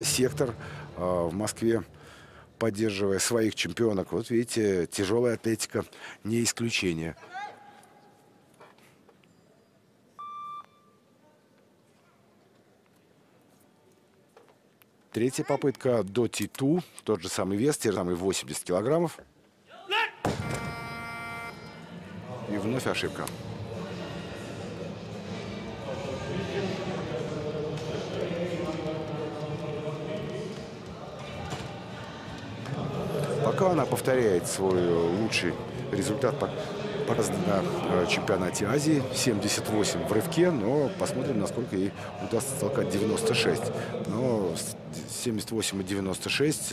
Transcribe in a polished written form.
сектор в Москве, поддерживая своих чемпионок. Вот видите, тяжелая атлетика не исключение. Третья попытка до Титу, тот же самый вес, те же самые 80 килограммов. И вновь ошибка. Пока она повторяет свой лучший результат, показанный на чемпионате Азии, 78 в рывке, но посмотрим, насколько ей удастся толкать 96. Но 78 и 96